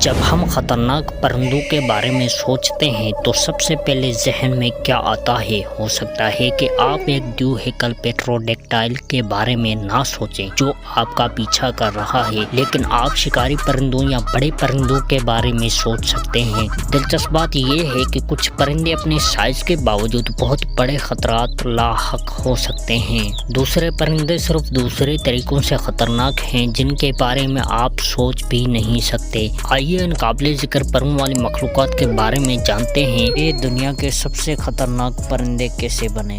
جب ہم خطرناک پرندوں کے بارے میں سوچتے ہیں تو سب سے پہلے ذہن میں کیا آتا ہے؟ ہو سکتا ہے کہ آپ ایک ڈیوہیکل پیٹروڈیکٹائل کے بارے میں نہ سوچیں جو آپ کا پیچھا کر رہا ہے، لیکن آپ شکاری پرندوں یا بڑے پرندوں کے بارے میں سوچ سکتے ہیں۔ دلچسپ بات یہ ہے کہ کچھ پرندے اپنے سائز کے باوجود بہت بڑے خطرات لاحق ہو سکتے ہیں۔ دوسرے پرندے صرف دوسرے طریقوں سے خطرناک ہیں جن کے بارے میں آپ سوچ بھی نہیں سکتے۔ آئیے ان قابل ذکر پروں والی مخلوقات کے بارے میں جانتے ہیں۔ یہ دنیا کے سب سے خطرناک پرندے کیسے بنے؟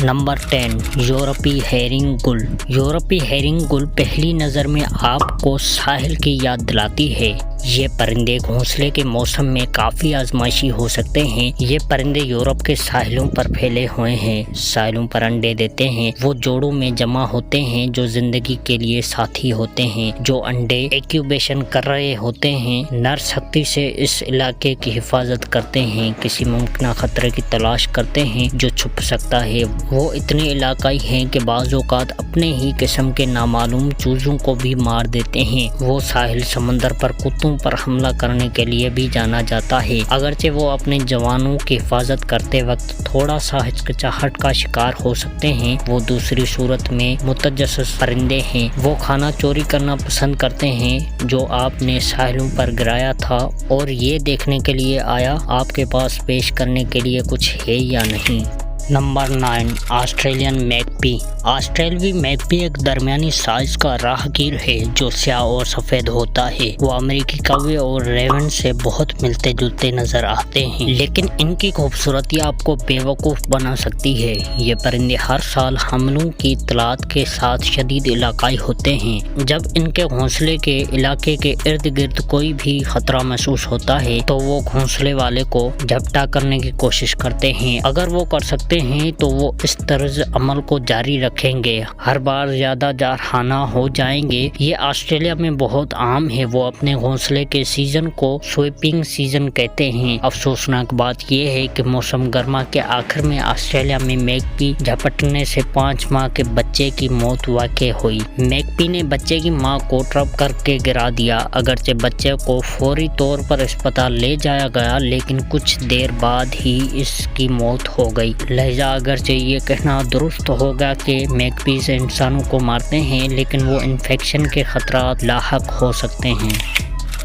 نمبر 10، یورپی ہیرنگ گل۔ یورپی ہیرنگ گل پہلی نظر میں آپ کو ساحل کی یاد دلاتی ہے۔ یہ پرندے گھونسلے کے موسم میں کافی آزمائشی ہو سکتے ہیں۔ یہ پرندے یورپ کے ساحلوں پر پھیلے ہوئے ہیں، ساحلوں پر انڈے دیتے ہیں۔ وہ جوڑوں میں جمع ہوتے ہیں جو زندگی کے لیے ساتھی ہوتے ہیں، جو انڈے انکیوبیشن کر رہے ہوتے ہیں۔ نر سختی سے اس علاقے کی حفاظت کرتے ہیں، کسی ممکنہ خطرے کی تلاش کرتے ہیں جو چھپ سکتا ہے۔ وہ اتنے علاقائی ہیں کہ بعض اوقات اپنے ہی قسم کے نامعلوم چوزوں کو بھی مار دیتے ہیں۔ وہ ساحل سمندر پر کتوں پر حملہ کرنے کے لیے بھی جانا جاتا ہے۔ اگرچہ وہ اپنے جوانوں کی حفاظت کرتے وقت تھوڑا سا ہچکچاہٹ کا شکار ہو سکتے ہیں، وہ دوسری صورت میں متجسس پرندے ہیں۔ وہ کھانا چوری کرنا پسند کرتے ہیں جو آپ نے ساحلوں پر گرایا تھا اور یہ دیکھنے کے لیے آیا آپ کے پاس پیش کرنے کے لیے کچھ ہے یا نہیں۔ Number 9، Australian magpie. آسٹریلوی میکپی ایک درمیانی سائز کا راہگیر ہے جو سیاہ اور سفید ہوتا ہے۔ وہ امریکی کوے اور ریون سے بہت ملتے جلتے نظر آتے ہیں، لیکن ان کی خوبصورتی آپ کو بے وقوف بنا سکتی ہے۔ یہ پرندے ہر سال حملوں کی اطلاعات کے ساتھ شدید علاقائی ہوتے ہیں۔ جب ان کے گھونسلے کے علاقے کے ارد گرد کوئی بھی خطرہ محسوس ہوتا ہے تو وہ گھونسلے والے کو جھپٹا کرنے کی کوشش کرتے ہیں۔ اگر وہ کر سکتے ہیں تو وہ اس طرز عمل کو جاری رکھیں گے، ہر بار زیادہ جارحانہ ہو جائیں گے۔ یہ آسٹریلیا میں بہت عام ہے۔ وہ اپنے گھونسلے کے سیزن کو سویپنگ سیزن کہتے ہیں۔ افسوسناک بات یہ ہے کہ موسم گرما کے آخر میں آسٹریلیا میں میکپی جھپٹنے سے 5 ماہ کے بچے کی موت واقع ہوئی۔ میکپی نے بچے کی ماں کو ٹرپ کر کے گرا دیا۔ اگرچہ بچے کو فوری طور پر اسپتال لے جایا گیا، لیکن کچھ دیر بعد ہی اس کی موت ہو گئی۔ لہذا اگرچہ یہ کہنا درست ہوگا کہ میکپیز انسانوں کو مارتے ہیں، لیکن وہ انفیکشن کے خطرات لاحق ہو سکتے ہیں۔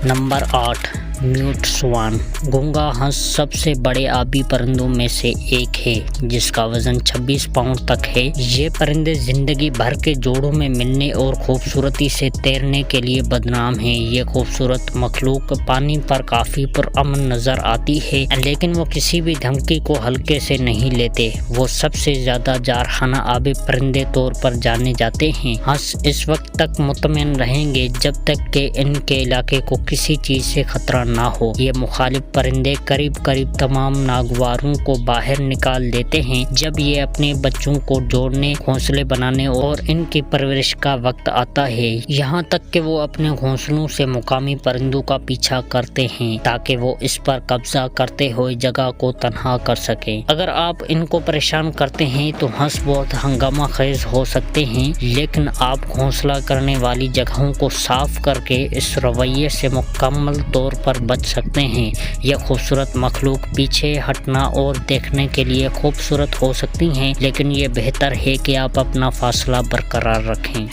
نمبر 8، میوٹ سوان۔ گونگا ہنس سب سے بڑے آبی پرندوں میں سے ایک ہے جس کا وزن 26 پاؤنڈ تک ہے۔ یہ پرندے زندگی بھر کے جوڑوں میں ملنے اور خوبصورتی سے تیرنے کے لیے بدنام ہیں۔ یہ خوبصورت مخلوق پانی پر کافی پرامن نظر آتی ہے، لیکن وہ کسی بھی دھمکی کو ہلکے سے نہیں لیتے۔ وہ سب سے زیادہ جارحانہ آبی پرندے طور پر جانے جاتے ہیں۔ ہنس اس وقت تک مطمئن رہیں گے جب تک کہ ان کے علاقے کو کسی چیز سے خطرہ نہ ہو۔ یہ مخالف پرندے قریب تمام ناگواروں کو باہر نکال دیتے ہیں جب یہ اپنے بچوں کو جوڑنے، گھونسلے بنانے اور ان کی پرورش کا وقت آتا ہے، یہاں تک کہ وہ اپنے گھونسلوں سے مقامی پرندوں کا پیچھا کرتے ہیں تاکہ وہ اس پر قبضہ کرتے ہوئے جگہ کو تنہا کر سکیں۔ اگر آپ ان کو پریشان کرتے ہیں تو ہنس بہت ہنگامہ خیز ہو سکتے ہیں، لیکن آپ گھونسلہ کرنے والی جگہوں کو صاف کر کے اس رویے سے مکمل طور پر بچ سکتے ہیں۔ یہ خوبصورت مخلوق پیچھے ہٹنا اور دیکھنے کے لیے خوبصورت ہو سکتی ہیں، لیکن یہ بہتر ہے کہ آپ اپنا فاصلہ برقرار رکھیں۔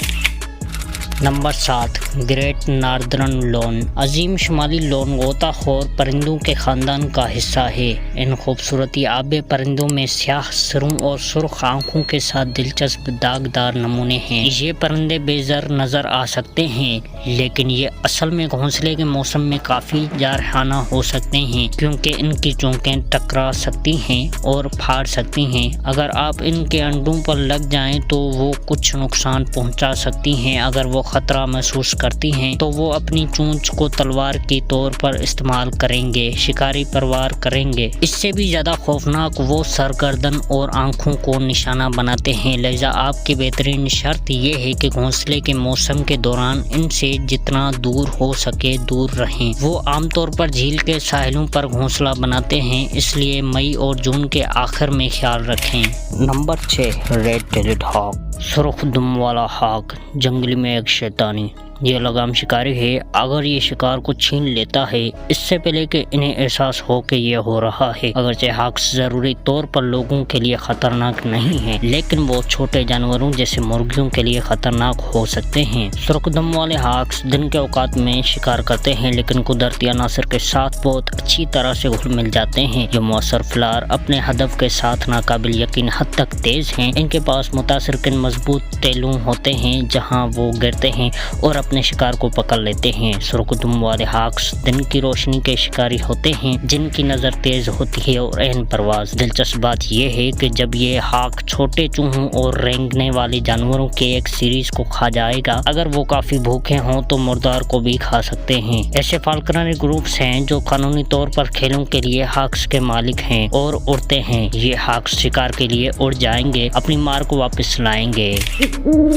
Number 7، great northern loon. عظیم شمالی لون غوطہ خور پرندوں کے خاندان کا حصہ ہے۔ ان خوبصورتی آبی پرندوں میں سیاہ سروں اور سرخ آنکھوں کے ساتھ دلچسپ داغدار نمونے ہیں۔ یہ پرندے بے زر نظر آ سکتے ہیں، لیکن یہ اصل میں گھونسلے کے موسم میں کافی جارحانہ ہو سکتے ہیں کیونکہ ان کی چونچیں ٹکرا سکتی ہیں اور پھاڑ سکتی ہیں۔ اگر آپ ان کے انڈوں پر لگ جائیں تو وہ کچھ نقصان پہنچا سکتی ہیں۔ اگر وہ خطرہ محسوس کرتی ہیں تو وہ اپنی چونچ کو تلوار کی طور پر استعمال کریں گے، شکاری پروار کریں گے۔ اس سے بھی زیادہ خوفناک وہ سر، گردن اور آنکھوں کو نشانہ بناتے ہیں۔ لہذا آپ کی بہترین شرط یہ ہے کہ گھونسلے کے موسم کے دوران ان سے جتنا دور ہو سکے دور رہیں۔ وہ عام طور پر جھیل کے ساحلوں پر گھونسلہ بناتے ہیں، اس لیے مئی اور جون کے آخر میں خیال رکھیں۔ Number 6، red tailed hawk. سرخ دم والا ہاک جنگل میں ایک شیطانی یہ لگام شکاری ہے، اگر یہ شکار کو چھین لیتا ہے اس سے پہلے کہ انہیں احساس ہو کہ یہ ہو رہا ہے۔ اگرچہ ہاکس ضروری طور پر لوگوں کے لیے خطرناک نہیں ہیں، لیکن وہ چھوٹے جانوروں جیسے مرغیوں کے لیے خطرناک ہو سکتے ہیں۔ سرخ دم والے ہاکس دن کے اوقات میں شکار کرتے ہیں، لیکن قدرتی عناصر کے ساتھ بہت اچھی طرح سے گھل مل جاتے ہیں۔ یہ مؤثر فلائر اپنے ہدف کے ساتھ ناقابل یقین حد تک تیز ہیں۔ ان کے پاس متاثر کن مضبوط ٹیلوں ہوتے ہیں جہاں وہ گرتے ہیں اور اپنے شکار کو پکڑ لیتے ہیں۔ سرخ دم والے ہاکس دن کی روشنی کے شکاری ہوتے ہیں جن کی نظر تیز ہوتی ہے اور عین پرواز۔ دلچسپ بات یہ ہے کہ جب یہ ہاک چھوٹے چوہوں اور رینگنے والے جانوروں کے ایک سیریز کو کھا جائے گا، اگر وہ کافی بھوکے ہوں تو مردار کو بھی کھا سکتے ہیں۔ ایسے فالکنری گروپس ہیں جو قانونی طور پر کھیلوں کے لیے ہاکس کے مالک ہیں اور اڑتے ہیں۔ یہ ہاکس شکار کے لیے اڑ جائیں گے، اپنی مار کو واپس لائیں گے۔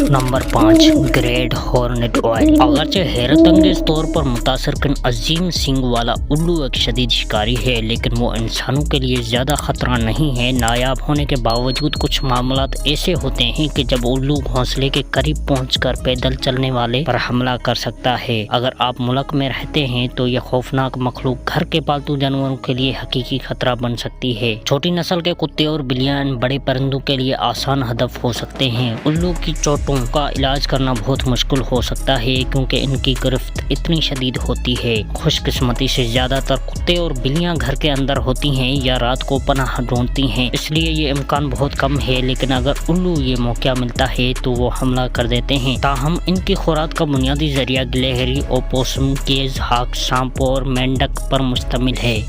Number 5، great horned owl. اگرچہ حیرت انگیز طور پر متاثر کن عظیم سینگ والا الو ایک شدید شکاری ہے، لیکن وہ انسانوں کے لیے زیادہ خطرہ نہیں ہے۔ نایاب ہونے کے باوجود کچھ معاملات ایسے ہوتے ہیں کہ جب الو گھونسلے کے قریب پہنچ کر پیدل چلنے والے پر حملہ کر سکتا ہے۔ اگر آپ ملک میں رہتے ہیں تو یہ خوفناک مخلوق گھر کے پالتو جانوروں کے لیے حقیقی خطرہ بن سکتی ہے۔ چھوٹی نسل کے کتے اور بلیاں ان بڑے پرندوں کے لیے آسان ہدف ہو سکتے ہیں۔ الو کی چوٹوں کا علاج کرنا بہت مشکل ہو سکتا ہے کیونکہ ان کی گرفت اتنی شدید ہوتی ہے۔ خوش قسمتی سے زیادہ تر کتے اور بلیاں گھر کے اندر ہوتی ہیں یا رات کو پناہ ڈھونڈتی ہیں، اس لیے یہ امکان بہت کم ہے، لیکن اگر الو یہ موقع ملتا ہے تو وہ حملہ کر دیتے ہیں۔ تاہم ان کی خوراک کا بنیادی ذریعہ گلہری، اوپوسم، کیز، ہاک، سانپ اور مینڈک پر مشتمل ہے۔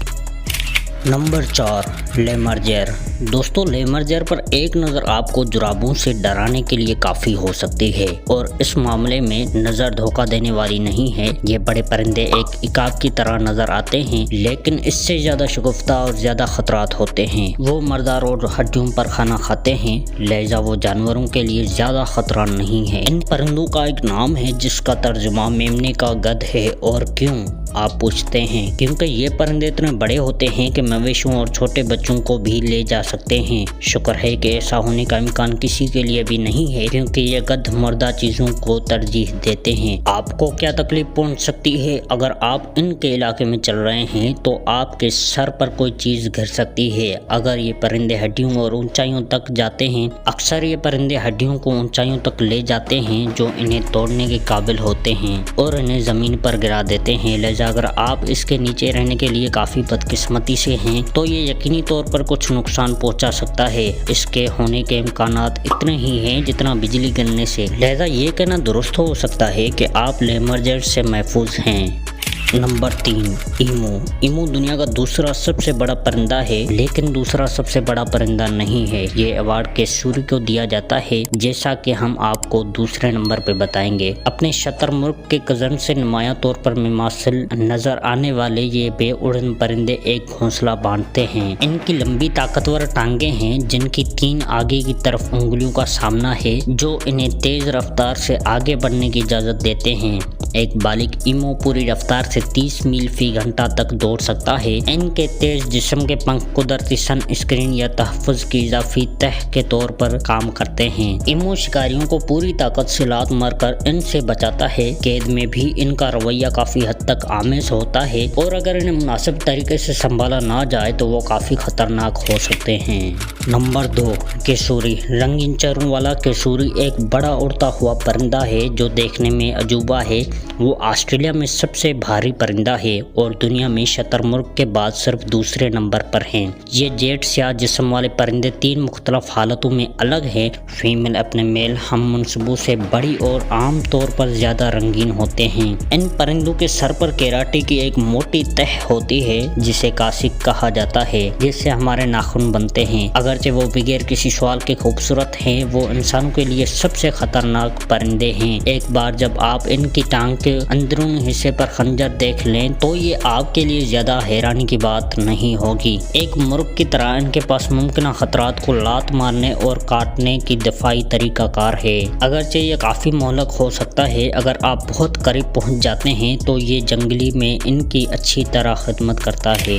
نمبر 4، لیمرجر۔ دوستو، لیمرجر پر ایک نظر آپ کو جرابوں سے ڈرانے کے لیے کافی ہو سکتی ہے، اور اس معاملے میں نظر دھوکہ دینے والی نہیں ہے۔ یہ بڑے پرندے ایک عقاب کی طرح نظر آتے ہیں، لیکن اس سے زیادہ شگفتہ اور زیادہ خطرات ہوتے ہیں۔ وہ مردار اور ہڈیوں پر کھانا کھاتے ہیں، لہذا وہ جانوروں کے لیے زیادہ خطرہ نہیں ہے۔ ان پرندوں کا ایک نام ہے جس کا ترجمہ میمنے کا گدھ ہے، اور کیوں آپ پوچھتے ہیں؟ کیونکہ یہ پرندے اتنے بڑے ہوتے ہیں کہ مویشیوں اور چھوٹے بچوں کو بھی لے جا سکتے ہیں۔ شکر ہے کہ ایسا ہونے کا امکان کسی کے لیے بھی نہیں ہے، کیونکہ یہ گدھ مردہ چیزوں کو ترجیح دیتے ہیں۔ آپ کو کیا تکلیف پہنچ سکتی ہے؟ اگر آپ ان کے علاقے میں چل رہے ہیں تو آپ کے سر پر کوئی چیز گر سکتی ہے۔ اگر یہ پرندے ہڈیوں اور اونچائیوں تک جاتے ہیں، اکثر یہ پرندے ہڈیوں کو اونچائیوں تک لے جاتے ہیں جو انہیں توڑنے کے قابل ہوتے ہیں اور انہیں زمین پر گرا دیتے ہیں۔ اگر آپ اس کے نیچے رہنے کے لیے کافی بدقسمتی سے ہیں تو یہ یقینی طور پر کچھ نقصان پہنچا سکتا ہے۔ اس کے ہونے کے امکانات اتنے ہی ہیں جتنا بجلی گرنے سے، لہذا یہ کہنا درست ہو سکتا ہے کہ آپ لیمرجر سے محفوظ ہیں۔ Number 3، imo. ایمو دنیا کا دوسرا سب سے بڑا پرندہ ہے، لیکن دوسرا سب سے بڑا پرندہ نہیں ہے۔ یہ ایوارڈ کیسوری کو دیا جاتا ہے، جیسا کہ ہم آپ کو دوسرے نمبر پہ بتائیں گے۔ اپنے شتر مرغ کے کزن سے نمایاں طور پر مماثل نظر آنے والے یہ بے اڑن پرندے ایک گھونسلہ باندھتے ہیں۔ ان کی لمبی طاقتور ٹانگیں ہیں جن کی 3 آگے کی طرف انگلیوں کا سامنا ہے جو انہیں تیز رفتار سے آگے بڑھنے کی اجازت دیتے ہیں۔ ایک بالغ ایمو پوری رفتار سے 30 میل فی گھنٹہ تک دوڑ سکتا ہے۔ ان کے تیز جسم کے پنکھ قدرتی سن اسکرین یا تحفظ کی اضافی تہ کے طور پر کام کرتے ہیں۔ ایمو شکاریوں کو پوری طاقت سے لات مار کر ان سے بچاتا ہے۔ قید میں بھی ان کا رویہ کافی حد تک آمیز ہوتا ہے، اور اگر انہیں مناسب طریقے سے سنبھالا نہ جائے تو وہ کافی خطرناک ہو سکتے ہیں۔ نمبر 2، کیسوری۔ رنگین چروں والا کیسوری ایک بڑا اڑتا ہوا پرندہ ہے جو دیکھنے میں عجوبہ ہے۔ وہ آسٹریلیا میں سب سے بھاری پرندہ ہے اور دنیا میں شتر مرغ کے بعد صرف دوسرے نمبر پر ہیں۔ یہ جیٹ سیاہ جسم والے پرندے 3 مختلف حالتوں میں الگ ہیں۔ فیمیل اپنے میل ہم منصبوں سے بڑی اور عام طور پر زیادہ رنگین ہوتے ہیں۔ ان پرندوں کے سر پر کیراٹی کی ایک موٹی تہ ہوتی ہے جسے کاسک کہا جاتا ہے، جس سے ہمارے ناخن بنتے ہیں۔ اگرچہ وہ بغیر کسی سوال کے خوبصورت ہیں، وہ انسانوں کے لیے سب سے خطرناک پرندے ہیں۔ ایک بار جب آپ ان کی ٹانگ کے اندرونی حصے پر خنجر دیکھ لیں تو یہ آپ کے لیے زیادہ حیرانی کی بات نہیں ہوگی۔ ایک مرغ کی طرح ان کے پاس ممکنہ خطرات کو لات مارنے اور کاٹنے کی دفاعی طریقہ کار ہے۔ اگرچہ یہ کافی مہلک ہو سکتا ہے، اگر آپ بہت قریب پہنچ جاتے ہیں تو یہ جنگلی میں ان کی اچھی طرح خدمت کرتا ہے۔